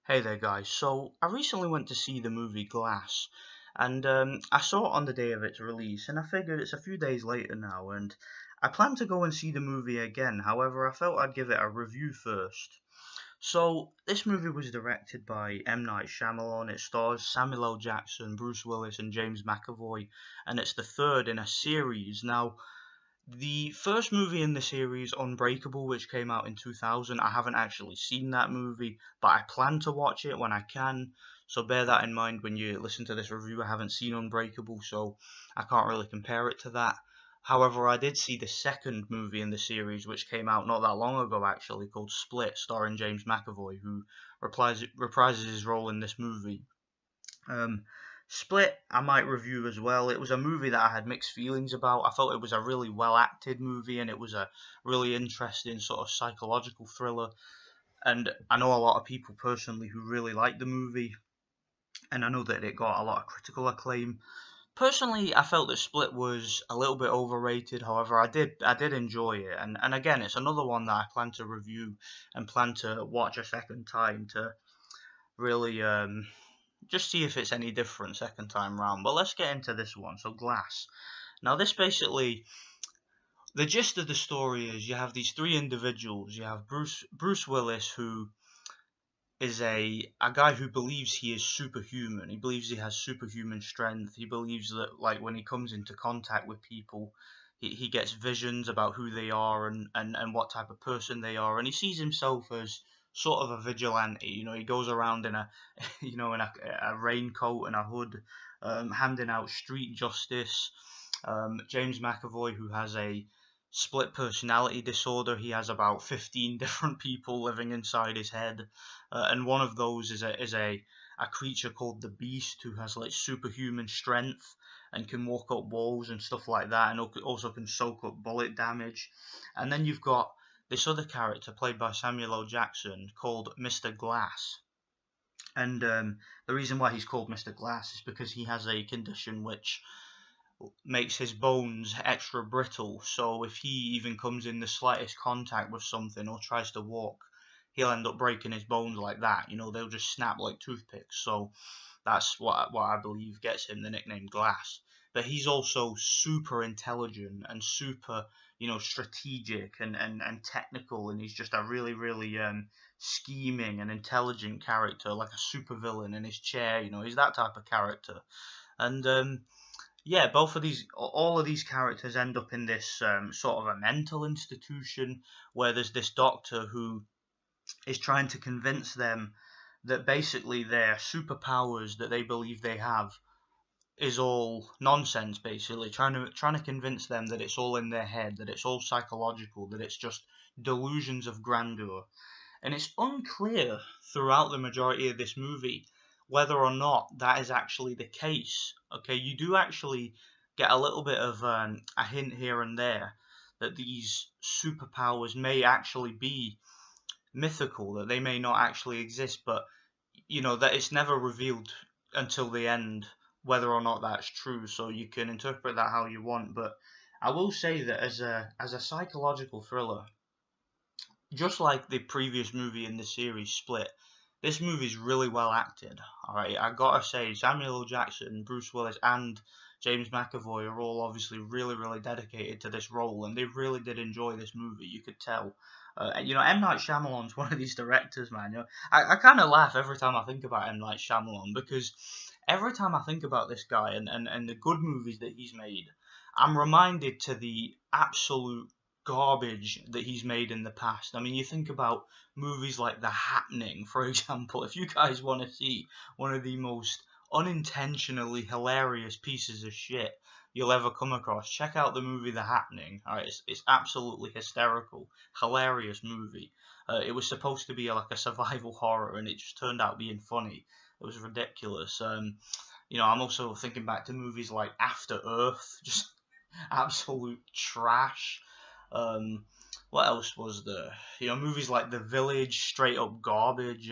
Hey there, guys. So, I recently went to see the movie Glass, and I saw it on the day of its release, and I figured it's a few days later now, and I plan to go and see the movie again. However, I felt I'd give it a review first. So, this movie was directed by M. Night Shyamalan. It stars Samuel L. Jackson, Bruce Willis, and James McAvoy, and it's the third in a series. Now, the first movie in the series, Unbreakable, which came out in 2000, I haven't actually seen that movie, but I plan to watch it when I can. So bear that in mind when you listen to this review. I haven't seen Unbreakable, so I can't really compare it to that. However, I did see the second movie in the series, which came out not that long ago actually, called Split, starring James McAvoy, who reprises his role in this movie. Um, Split, I might review as well. It was a movie that I had mixed feelings about. I felt it was a really well acted movie and it was a really interesting sort of psychological thriller. And I know a lot of people personally who really liked the movie, and I know that it got a lot of critical acclaim. Personally, I felt that Split was a little bit overrated. However, I did enjoy it, and again, it's another one that I plan to review and plan to watch a second time to really just see if it's any different second time round. But let's get into this one. So Glass. Now this basically, the gist of the story is you have these three individuals. You have Bruce Willis, who is a guy who believes he is superhuman. He believes he has superhuman strength. He believes that like when he comes into contact with people, he gets visions about who they are and what type of person they are, and he sees himself as sort of a vigilante. He goes around in a in a raincoat and a hood, handing out street justice. James McAvoy, who has a split personality disorder. He has about 15 different people living inside his head, and one of those is a creature called the Beast, who has like superhuman strength and can walk up walls and stuff like that, and also can soak up bullet damage. And then you've got this other character played by Samuel L. Jackson called Mr. Glass. And the reason why he's called Mr. Glass is because he has a condition which makes his bones extra brittle. So if he even comes in the slightest contact with something or tries to walk, he'll end up breaking his bones like that. They'll just snap like toothpicks. So that's what I believe gets him the nickname Glass. But he's also super intelligent and super, strategic and technical, and he's just a really, really scheming and intelligent character, like a supervillain in his chair. He's that type of character. And yeah, all of these characters end up in this sort of a mental institution where there's this doctor who is trying to convince them that basically their superpowers that they believe they have is all nonsense. Basically, trying to convince them that it's all in their head, that it's all psychological, that it's just delusions of grandeur. And it's unclear throughout the majority of this movie whether or not that is actually the case. Okay, you do actually get a little bit of a hint here and there that these superpowers may actually be mythical, that they may not actually exist, but that it's never revealed until the end whether or not that's true. So you can interpret that how you want, but I will say that as a psychological thriller, just like the previous movie in the series, Split, this movie's really well acted. All right, I gotta say, Samuel L. Jackson, Bruce Willis, and James McAvoy are all obviously really, really dedicated to this role, and they really did enjoy this movie. You could tell. M. Night Shyamalan's one of these directors, man. I kind of laugh every time I think about M. Night Shyamalan because every time I think about this guy and the good movies that he's made, I'm reminded to the absolute garbage that he's made in the past. I mean, you think about movies like The Happening, for example. If you guys want to see one of the most unintentionally hilarious pieces of shit you'll ever come across, check out the movie The Happening. All right, it's absolutely hysterical, hilarious movie. It was supposed to be like a survival horror, and it just turned out being funny. It was ridiculous. I'm also thinking back to movies like After Earth, just absolute trash. Um, what else was there? Movies like The Village, straight up garbage.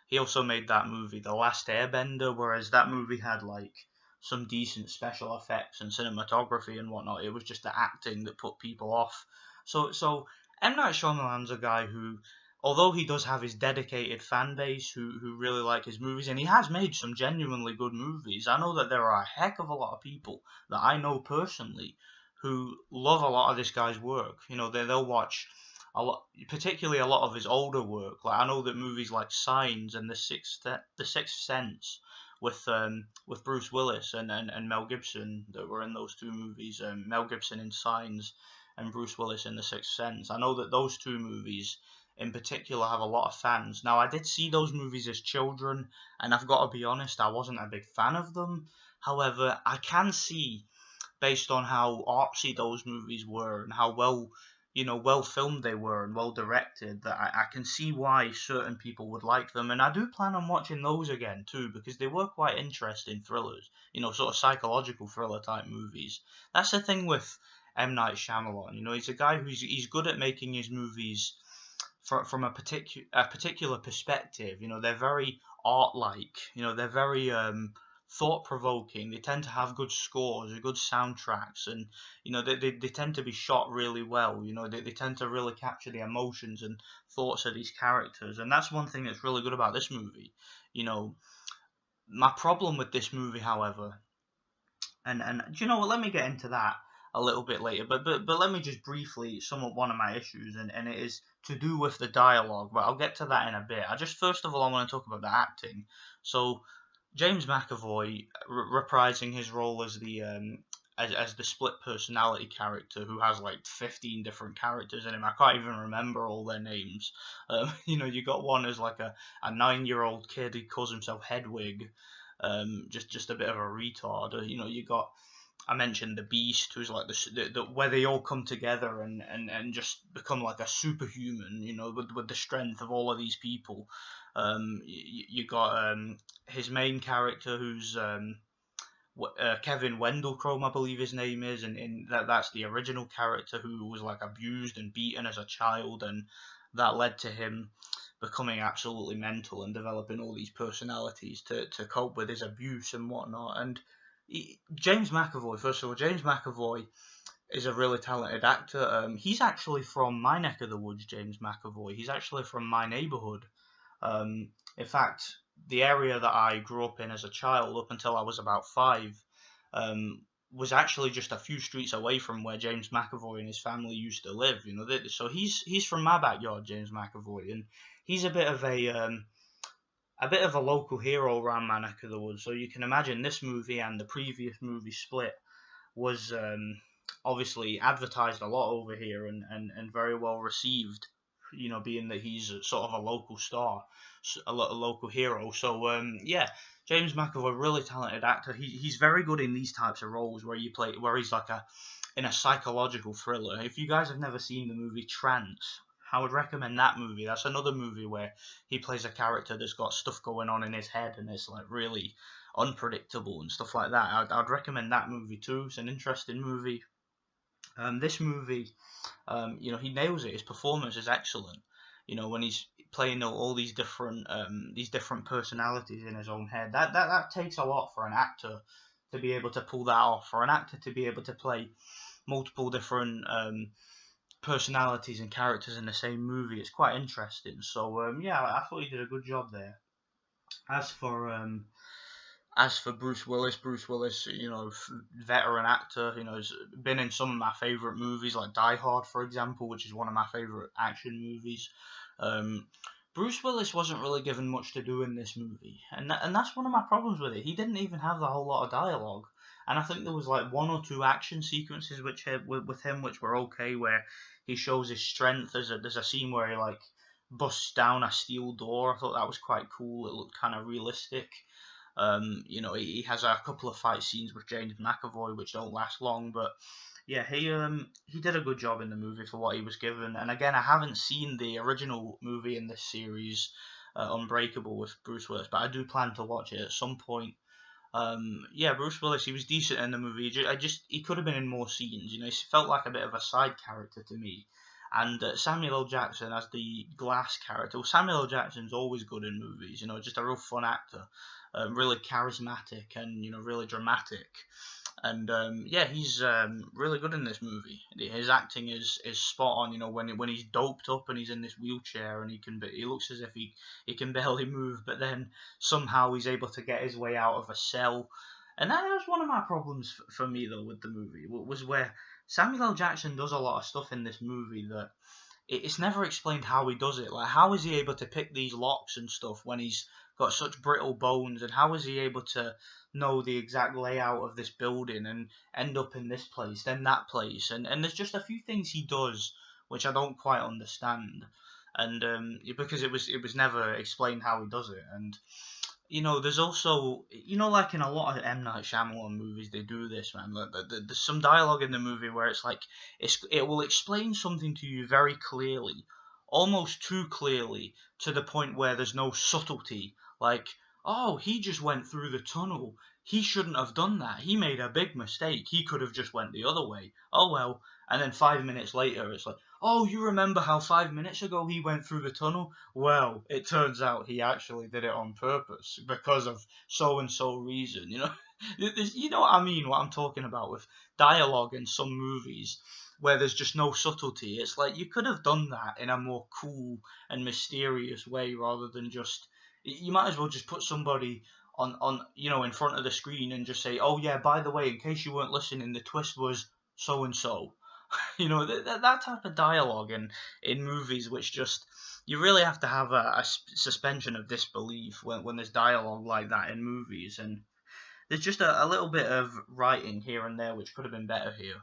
He also made that movie, The Last Airbender, whereas that movie had like some decent special effects and cinematography and whatnot. It was just the acting that put people off. So M. Night Shyamalan's a guy who although he does have his dedicated fan base who really like his movies, and he has made some genuinely good movies, I know that there are a heck of a lot of people that I know personally who love a lot of this guy's work. They'll watch a lot, particularly a lot of his older work. Like I know that movies like Signs and The Sixth Sense with Bruce Willis and Mel Gibson that were in those two movies. Mel Gibson in Signs and Bruce Willis in The Sixth Sense. I know that those two movies in particular have a lot of fans. Now, I did see those movies as children, and I've got to be honest, I wasn't a big fan of them. However, I can see, based on how artsy those movies were and how well filmed they were and well directed, that I can see why certain people would like them. And I do plan on watching those again too, because they were quite interesting thrillers, sort of psychological thriller type movies. That's the thing with M. Night Shyamalan. He's a guy he's good at making his movies from a particular perspective. They're very art-like. They're very thought-provoking. They tend to have good scores, good soundtracks, and they tend to be shot really well. They tend to really capture the emotions and thoughts of these characters, and that's one thing that's really good about this movie. My problem with this movie, however, and do you know what? Let me get into that a little bit later. But let me just briefly sum up one of my issues, and it is to do with the dialogue. But I'll get to that in a bit. First of all, I want to talk about the acting. So James McAvoy reprising his role as the split personality character who has like 15 different characters in him. I can't even remember all their names. You got one as like a 9-year-old kid who calls himself Hedwig. Just a bit of a retard. You got, I mentioned the Beast, who's like the where they all come together and just become like a superhuman, with the strength of all of these people. You got his main character, who's Kevin Wendell Crumb, I believe his name is, and that's the original character who was like abused and beaten as a child, and that led to him becoming absolutely mental and developing all these personalities to cope with his abuse and whatnot. And James McAvoy, first of all, James McAvoy is a really talented actor. He's actually from my neck of the woods, James McAvoy. He's actually from my neighborhood. In fact, the area that I grew up in as a child, up until I was about 5, was actually just a few streets away from where James McAvoy and his family used to live. So he's from my backyard, James McAvoy, and he's a bit of a local hero around my neck of the woods. So you can imagine this movie and the previous movie Split was obviously advertised a lot over here and very well received. Being that he's sort of a local star, a local hero. So yeah, James McAvoy, really talented actor. He's very good in these types of roles where he's like in a psychological thriller. If you guys have never seen the movie Trance, I would recommend that movie. That's another movie where he plays a character that's got stuff going on in his head and it's like really unpredictable and stuff like that. I'd recommend that movie too. It's an interesting movie. This movie, he nails it. His performance is excellent. When he's playing all these different personalities in his own head, that takes a lot for an actor to be able to pull that off. For an actor to be able to play multiple different personalities and characters in the same movie, it's quite interesting. So yeah, I thought he did a good job there. As for Bruce Willis, veteran actor, has been in some of my favorite movies, like Die Hard, for example, which is one of my favorite action movies. Bruce Willis wasn't really given much to do in this movie, and that's one of my problems with it. He didn't even have a whole lot of dialogue, and I think there was like 1 or 2 action sequences with him which were okay, where he shows his strength. There's a scene where he like busts down a steel door. I thought that was quite cool. It looked kind of realistic. He has a couple of fight scenes with James McAvoy which don't last long, but yeah, he did a good job in the movie for what he was given. And again, I haven't seen the original movie in this series, Unbreakable, with Bruce Willis, but I do plan to watch it at some point. Yeah, Bruce Willis, he was decent in the movie. He could have been in more scenes. He felt like a bit of a side character to me. And Samuel L. Jackson as the Glass character. Well, Samuel L. Jackson's always good in movies. Just a real fun actor, really charismatic and really dramatic. And yeah, he's really good in this movie. His acting is spot on. You know, when he's doped up and he's in this wheelchair and he looks as if he can barely move, but then somehow he's able to get his way out of a cell. And that was one of my problems for me though with the movie, was where Samuel L. Jackson does a lot of stuff in this movie that it's never explained how he does it. Like, how is he able to pick these locks and stuff when he's got such brittle bones? And how is he able to know the exact layout of this building and end up in this place, then that place? And there's just a few things he does which I don't quite understand. And because it was never explained how he does it. And there's also, like in a lot of M. Night Shyamalan movies, they do this, man. Like, there's some dialogue in the movie where it's like, it will explain something to you very clearly, almost too clearly, to the point where there's no subtlety. Like, oh, he just went through the tunnel. He shouldn't have done that. He made a big mistake. He could have just went the other way. Oh, well. And then 5 minutes later, it's like, oh, you remember how 5 minutes ago he went through the tunnel? Well, it turns out he actually did it on purpose because of so and so reason. You know what I mean? What I'm talking about with dialogue in some movies where there's just no subtlety. It's like you could have done that in a more cool and mysterious way rather than just. You might as well just put somebody on in front of the screen and just say, oh yeah, by the way, in case you weren't listening, the twist was so and so. That type of dialogue in movies, which just you really have to have a suspension of disbelief when there's dialogue like that in movies, and there's just a little bit of writing here and there which could have been better here.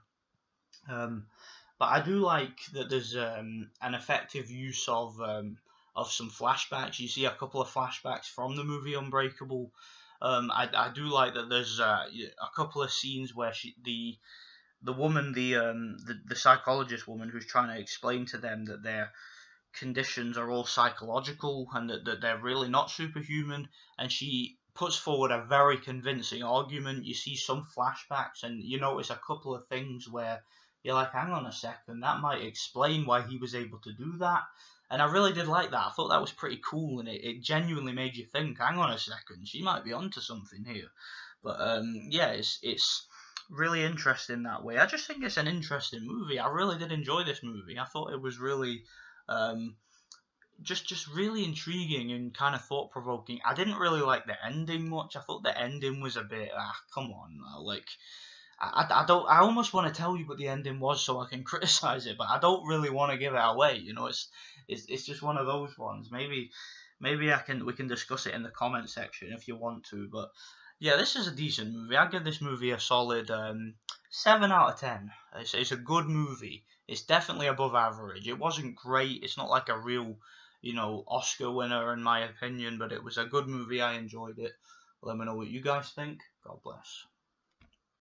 But I do like that there's an effective use of some flashbacks. You see a couple of flashbacks from the movie Unbreakable. I do like that there's a couple of scenes where the woman, the psychologist woman who's trying to explain to them that their conditions are all psychological and that they're really not superhuman, and she puts forward a very convincing argument. You see some flashbacks and you notice a couple of things where you're like, hang on a second, that might explain why he was able to do that. And I really did like that. I thought that was pretty cool, and it genuinely made you think, hang on a second, she might be onto something here. But yeah, it's really interesting that way. I just think it's an interesting movie. I really did enjoy this movie. I thought it was really just really intriguing and kind of thought provoking. I didn't really like the ending much. I thought the ending was a bit come on, like I don't. I almost want to tell you what the ending was so I can criticize it, but I don't really want to give it away. It's just one of those ones. Maybe we can discuss it in the comment section if you want to. But yeah, this is a decent movie. I give this movie a solid 7 out of 10. It's a good movie. It's definitely above average. It wasn't great. It's not like a real Oscar winner in my opinion, but it was a good movie. I enjoyed it. Let me know what you guys think. God bless.